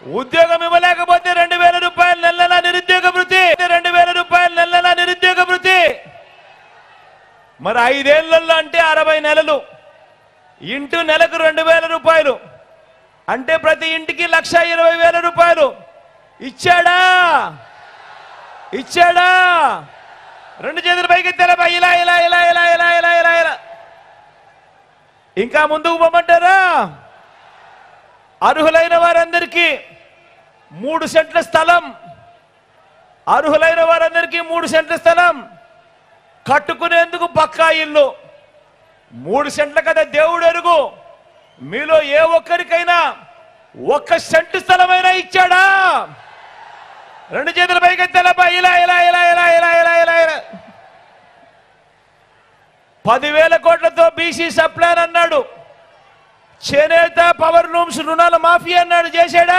ఉద్యోగం ఇవ్వలేకపోతే 2000 రూపాయలు నెల నిరుద్యోగ వృత్తి, 2000 రూపాయలు నెల నిరుద్యోగ వృత్తి. మరి 5 ఏళ్లలో అంటే 60 నెలలు ఇంటూ నెలకు 2000 రూపాయలు అంటే ప్రతి ఇంటికి 1,20,000 రూపాయలు ఇచ్చాడా? ఇచ్చాడా? రెండు చేతులు పైకి తెలప ఇలా ఇలా ఇలా ఇలా ఇలా ఇలా ఇలా ఇలా. ఇంకా ముందుకు పోమంటారా? అర్హులైన వారందరికీ 3 సెంట్ల స్థలం, అర్హులైన వారందరికీ 3 సెంట్ల స్థలం కట్టుకునేందుకు పక్కా ఇల్లు. 3 సెంట్ల కదా దేవుడు ఎరుగు. మీలో ఏ ఒక్కరికైనా 1 సెంటు స్థలమైనా ఇచ్చాడా? రెండు చేతుల పైకి తెలప ఇలా ఇలా ఇలా ఇలా ఇలా ఇలా ఇలా ఇలా. 10,000 కోట్లతో బీసీ సప్లాన్ అన్నాడు, చేనేత పవర్ లూమ్స్ రుణాల మాఫీ అన్నాడు, చేశాడా?